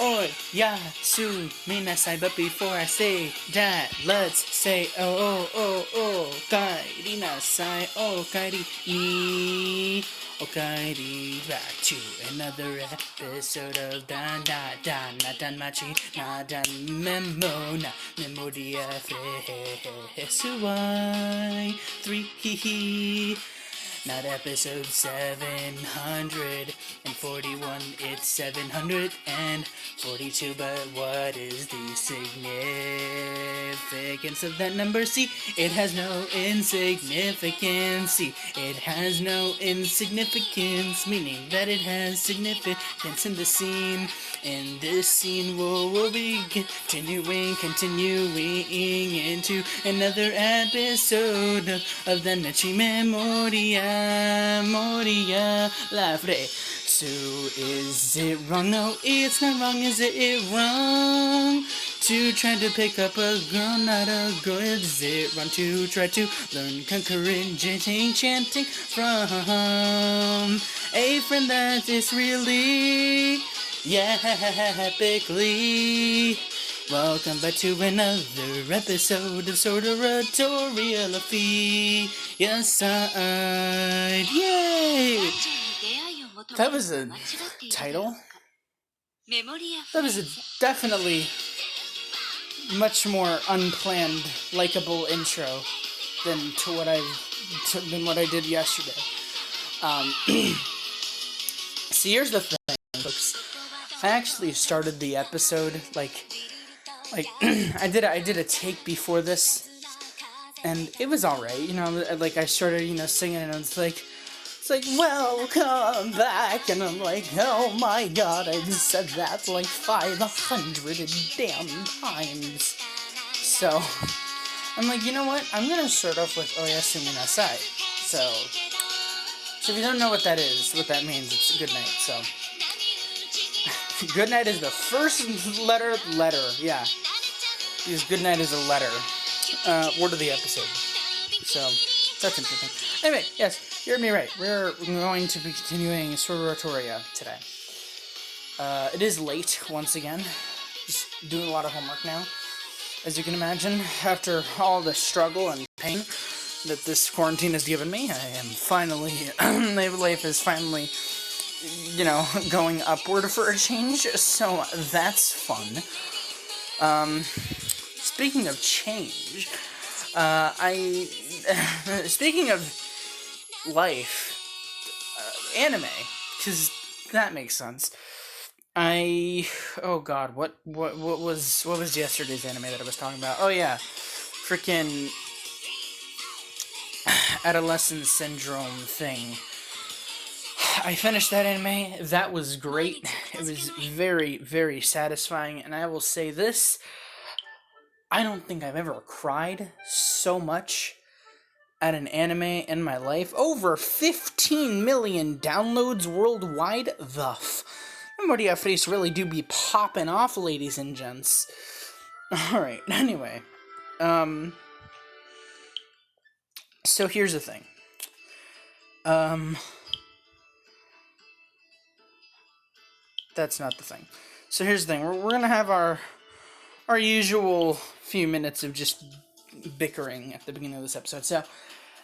Oi, yasu, minasai, but before I say that, let's say kairi nasai, kairi okairi, back to another episode of Dan Da Dan Natan Machi Nadan Memo Na Memoria Fresuai 3 Not episode 741, it's 742, but what is the significance of that number? See, it has no insignificance. See, it has no insignificance, meaning that it has significance in the scene. In this scene, we'll be continuing into another episode of the Nachi Memoria. Moria La Fre. So is it wrong? No, it's not wrong. Is it wrong to try to pick up a girl, not a girl? Is it wrong to try to learn concurrent chanting from a friend that is really epically? Welcome back to another episode of Oratoria, Lefiya side. Yay! That was a title. That was a definitely much more unplanned, likable intro than what I did yesterday. See, here's the thing, folks. I actually started the episode like I did a take before this, and it was alright, like I started, singing, and it's like, welcome back, and I'm like, oh my god, I said that like 500 damn times. So, I'm like, you know what, I'm gonna start off with Oyasu Minasai. So if you don't know what that is, what that means, it's good night, so. Good night is the first letter, yeah. Because good night is a letter. Word of the episode. So, that's interesting. Anyway, yes, you heard me right. We're going to be continuing Oratoria today. It is late, once again. Just doing a lot of homework now. As you can imagine, after all the struggle and pain that this quarantine has given me, I am finally, life is finally, going upward for a change, so that's fun. Speaking of change, speaking of life, anime, because that makes sense. Oh god, what was yesterday's anime that I was talking about? Oh yeah, freaking adolescent syndrome thing. I finished that anime. That was great. It was very, very satisfying, and I will say this, I don't think I've ever cried so much at an anime in my life. Over 15 million downloads worldwide. Memoria Freese really do be popping off, ladies and gents. Alright, anyway. So here's the thing. That's not the thing. So here's the thing. We're gonna have our usual few minutes of just bickering at the beginning of this episode. So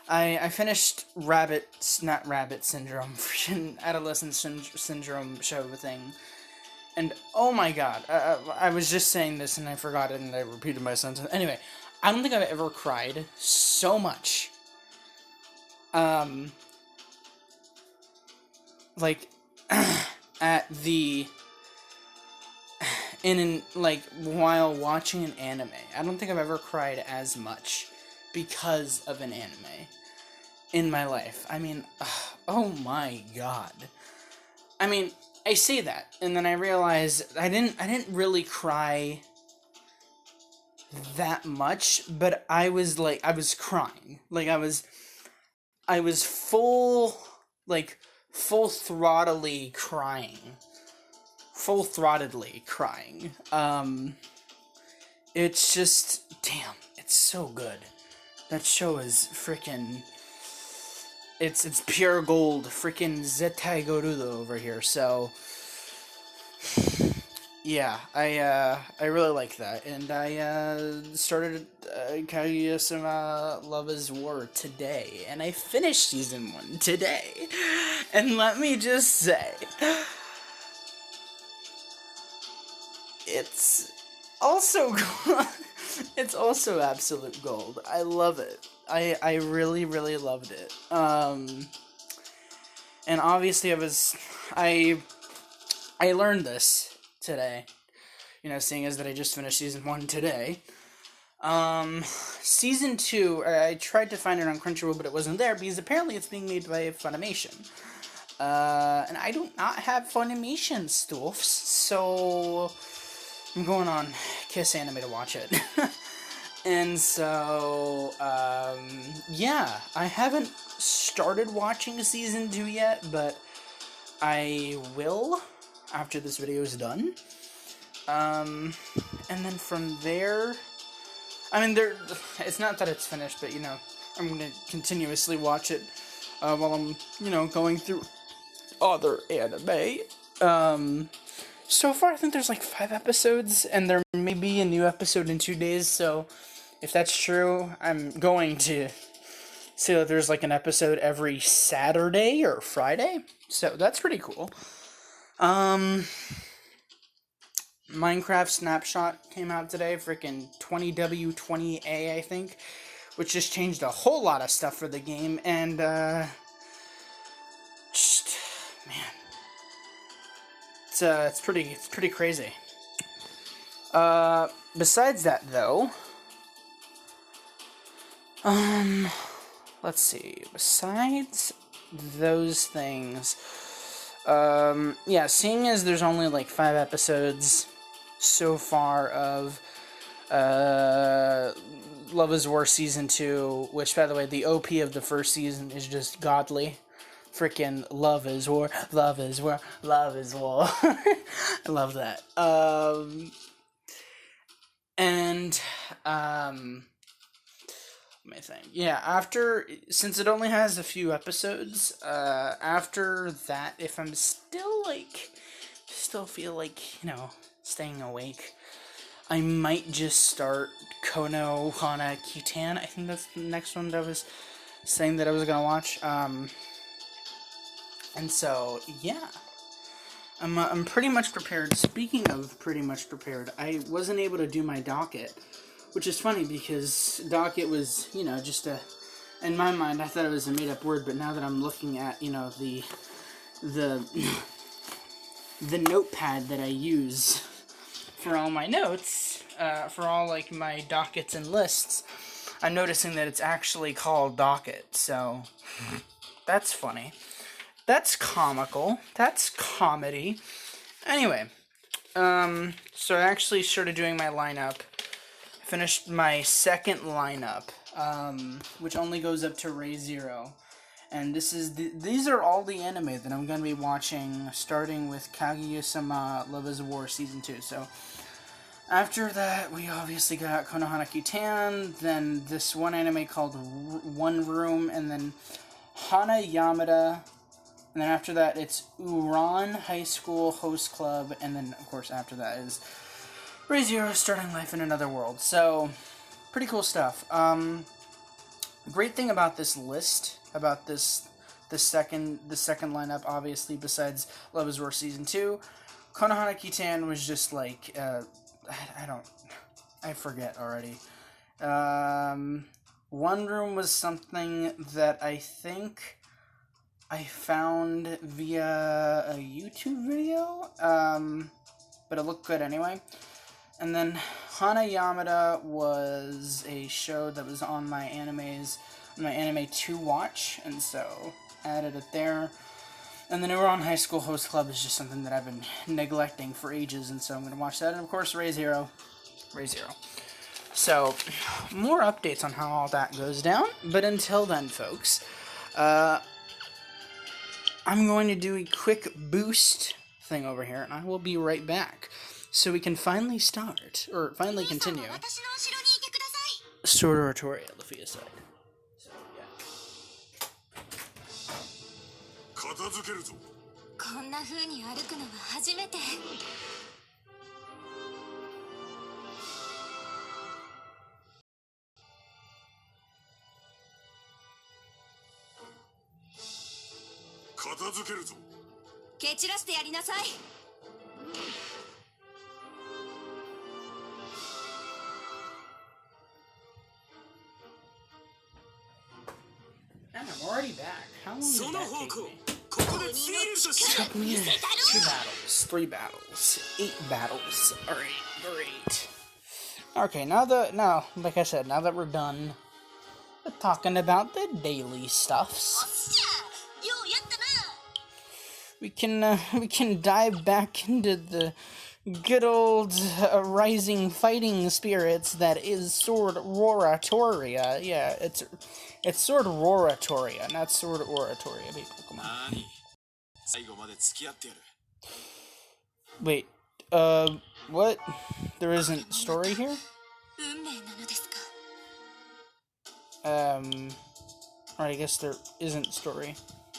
I finished Rabbit Syndrome, Adolescent Syndrome show thing, and oh my god, I was just saying this and I forgot it and I repeated my sentence. Anyway, I don't think I've ever cried so much. Like at the while watching an anime. I don't think I've ever cried as much because of an anime in my life. I mean, oh my god. I mean, I say that, and then I realize I didn't really cry that much, but I was crying. Like I was full throttedly crying. It's just, damn, it's so good. That show is freaking, it's pure gold, freaking Zetai Gorudo over here, so, yeah, I really like that, and I started Kaguya-sama Love is War today, and I finished season 1 today, and let me just say, it's also it's also absolute gold. I love it. I really really loved it. And obviously I I learned this today. You know, seeing as that I just finished season 1 today. Season 2, I tried to find it on Crunchyroll, but it wasn't there because apparently it's being made by Funimation. And I do not have Funimation stuffs, so I'm going on Kiss Anime to watch it. And so, yeah, I haven't started watching season 2 yet, but I will after this video is done. And then from there, I mean, it's not that it's finished, but, you know, I'm going to continuously watch it while I'm, you know, going through other anime. So far, I think there's like 5 episodes, and there may be a new episode in 2 days, so if that's true, I'm going to say that there's like an episode every Saturday or Friday, so that's pretty cool. Minecraft Snapshot came out today, freaking 20W20A, I think, which just changed a whole lot of stuff for the game, and, just, man, it's pretty crazy. Besides that, though, let's see, besides those things, yeah, seeing as there's only, like, 5 episodes so far of Love is War Season 2, which, by the way, the OP of the first season is just godly. Freaking Love is War, Love is War, Love is War. I love that. Let me think. Yeah, since it only has a few episodes, after that, if I'm still feel like, you know, staying awake, I might just start Kono Hana Kitan. I think that's the next one that I was saying that I was gonna watch. And so, yeah. I'm pretty much prepared. Speaking of pretty much prepared, I wasn't able to do my docket, which is funny because docket was, you know, just in my mind, I thought it was a made-up word, but now that I'm looking at, you know, the notepad that I use for all my notes, for all, like, my dockets and lists, I'm noticing that it's actually called docket, so that's funny. That's comical. That's comedy. Anyway, so I actually started doing my lineup. I finished my second lineup, which only goes up to Ray Zero. And these are all the anime that I'm going to be watching, starting with Kaguya-sama Love is War Season 2. So, after that, we obviously got Konohana Kitan, then this one anime called One Room, and then Hana Yamada. And then after that, it's Uran High School Host Club, and then, of course, after that is Ray Zero Starting Life in Another World. So, pretty cool stuff. Great thing about this list, about the second lineup, obviously, besides Love is War Season 2, Konohana Kitan was just like, I forget already. One Room was something that I think I found via a YouTube video, but it looked good anyway. And then Hana Yamada was a show that was on my anime to watch, and so added it there. And then Uran High School Host Club is just something that I've been neglecting for ages, and so I'm going to watch that. And of course, Ray Zero. So, more updates on how all that goes down, but until then, folks, I'm going to do a quick boost thing over here, and I will be right back, so we can finally continue Oratoria, Lefiya side. So, yeah. こんな風に歩くのは初めて。蹴散らしてやりなさい。And I'm already back. How long did that take me? Took me 2 battles, 3 battles, 8 battles. Alright, great. Okay, now, like I said, now that we're done talking about the daily stuffs, we can dive back into the good old rising fighting spirits that is Sword Oratoria. Yeah, it's Sword Oratoria, not Sword Oratoria, people. Come on. Wait, what? There isn't story here? Alright, I guess there isn't story.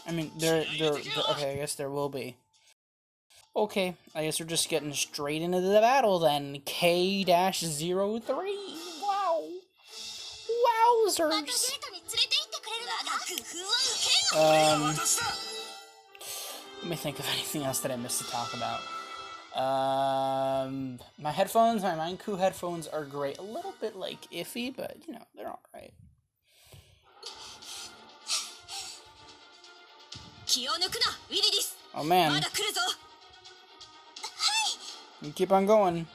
I mean, okay, I guess there will be. Okay, I guess we're just getting straight into the battle then. K-03. Wow. Wowzers. Let me think of anything else that I missed to talk about. My headphones, my Mindku headphones are great. A little bit, like, iffy, but, you know, they're alright. Oh, man. You keep on going.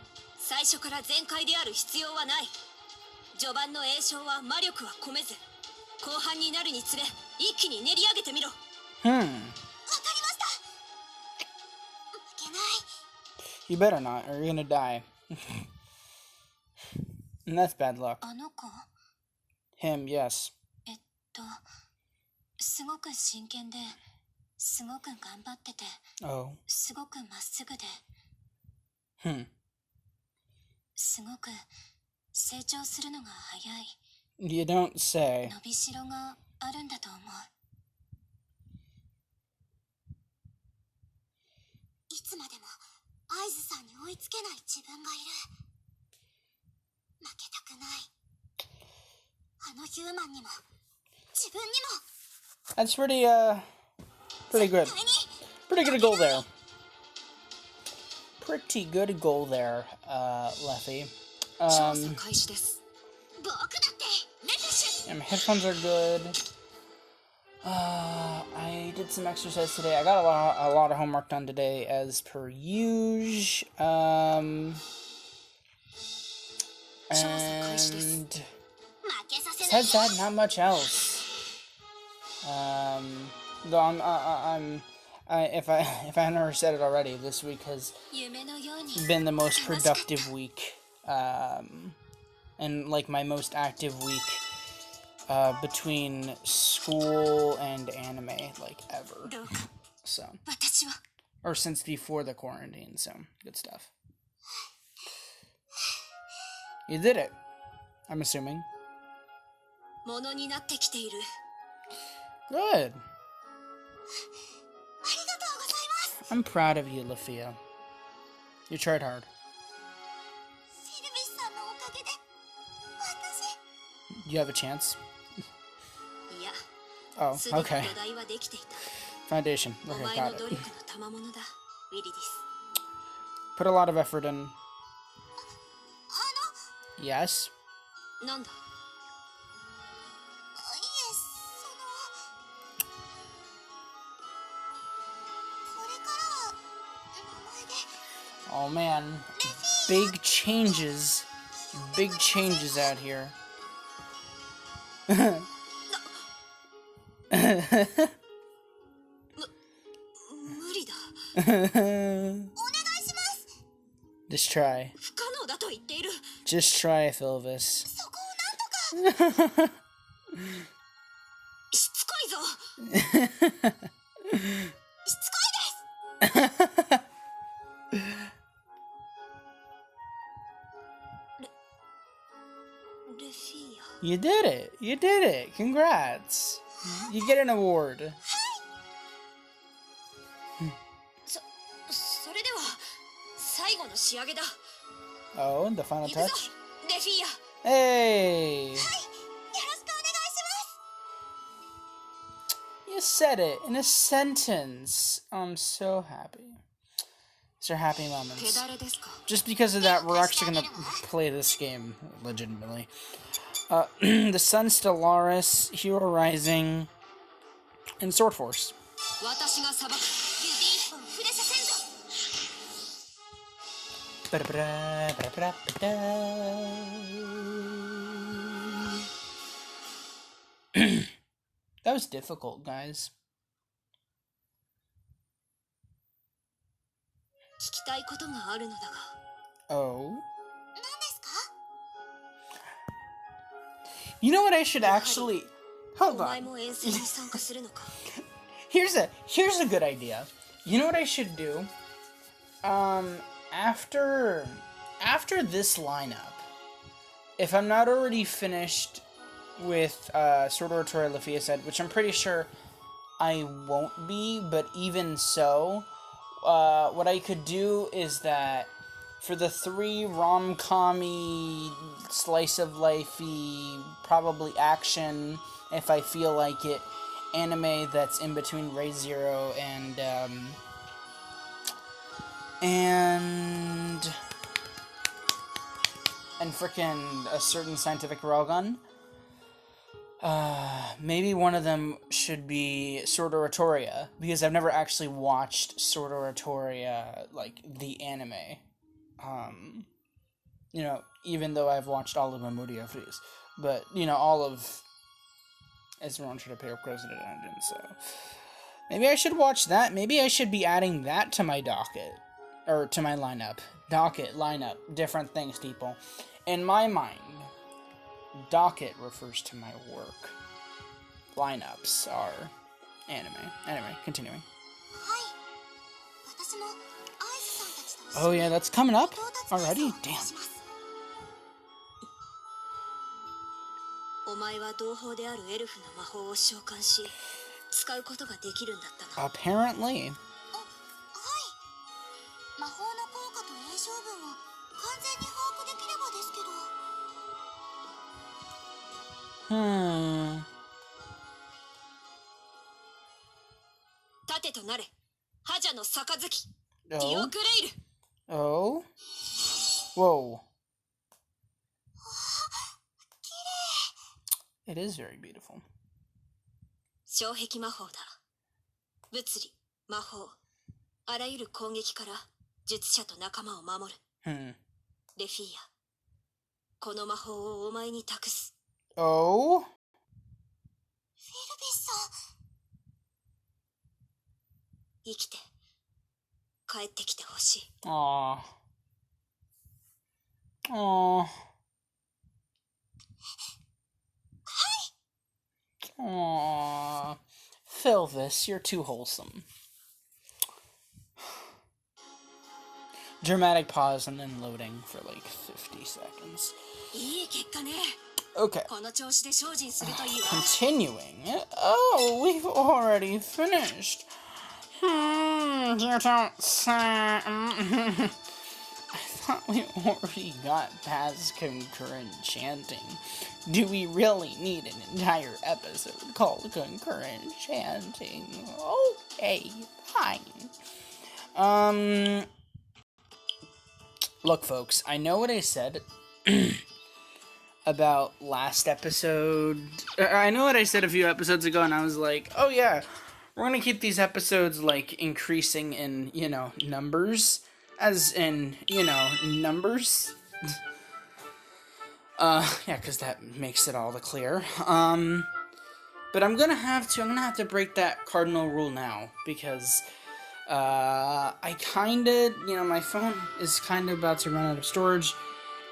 You better not, or you're gonna die. And that's bad luck. Him, yes. Oh. You don't say. That's pretty good. Pretty good goal there. Pretty good goal there, Leffy. Yeah, my headphones are good. I did some exercise today. I got a lot of homework done today, as per usual. And besides that, not much else. Though if I haven't already said it already, this week has been the most productive week, and like my most active week, between school and anime, like, ever. So, or since before the quarantine, so, good stuff. You did it, I'm assuming. Good. I'm proud of you, Lefiya. You tried hard. You have a chance? Oh, okay. Foundation. Okay, got it. Put a lot of effort in. Yes? Oh man, big changes out here. Just try. Just try, Philvis. You did it! You did it! Congrats! You get an award. Oh, the final touch? Hey! You just said it in a sentence. I'm so happy. These are happy moments. Just because of that, we're actually gonna play this game legitimately. The Sun Stellaris, Hero Rising, and Sword Force. That was difficult, guys. Oh. You know what I should actually... Hold on. Here's a good idea. You know what I should do? After this lineup, if I'm not already finished with Sword Oratoria Lefiya said, which I'm pretty sure I won't be, but even so, what I could do is that for the 3 rom-com-y, slice-of-life-y, probably action, if I feel like it, anime that's in between Ray Zero and frickin' a certain scientific railgun. Maybe one of them should be Sword Oratoria, because I've never actually watched Sword Oratoria, like, the anime. You know, even though I've watched all of Memoria, Freese. But, you know, all of... Everyone should have paid up close to the dungeon, so... Maybe I should watch that. Maybe I should be adding that to my docket. Or to my lineup. Docket, lineup, different things, people. In my mind, docket refers to my work. Lineups are anime. Anyway, continuing. Oh yeah, that's coming up already? Damn. Apparently. Oh? Whoa. It is very beautiful. Lefiya. Oh? Aww. Aww. Aww. Philvis, you're too wholesome. Dramatic pause and then loading for like 50 seconds. Okay. Continuing. Oh, we've already finished. You don't say. I thought we already got past concurrent chanting. Do we really need an entire episode called concurrent chanting? Okay, fine. Look, folks, I know what I said about last episode. I know what I said a few episodes ago, and I was like, oh yeah, we're gonna keep these episodes, like, increasing in, you know, numbers. As in, you know, numbers. Yeah, because that makes it all the clear. But I'm gonna have to break that cardinal rule now, because, I kinda, you know, my phone is kinda about to run out of storage,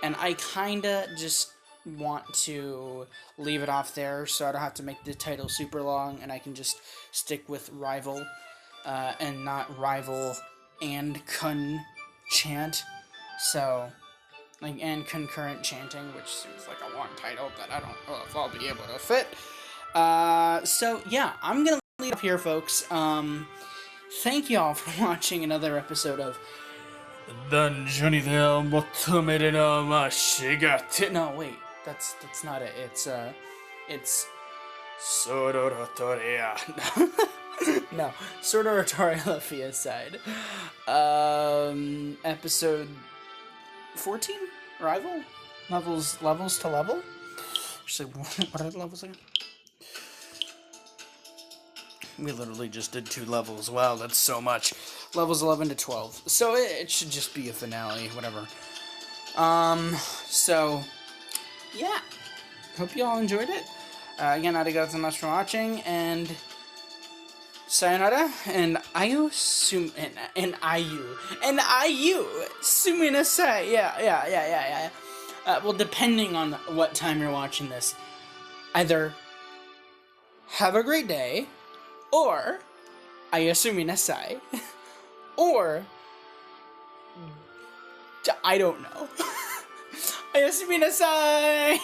and I kinda just want to leave it off there so I don't have to make the title super long, and I can just stick with rival, and not rival and chant. So, like, and concurrent chanting, which seems like a long title that I don't know if I'll be able to fit. So yeah, I'm gonna leave it up here, folks. Thank you all for watching another episode of Dungeon de Motomere no Mashigate. No, wait, that's not it. It's Oratoria. No, Oratoria Lefiya side. Episode 14? Rival? Levels to level? Actually, what are the levels again? We literally just did 2 levels. Wow, that's so much. Levels 11 to 12. So it should just be a finale, whatever. So, yeah. Hope you all enjoyed it. Again, arigatou so much for watching, and sayonara, and ayu suminasai. Yeah. Well, depending on what time you're watching this, either have a great day, or ayu suminasai, or I don't know. Ayu suminasai.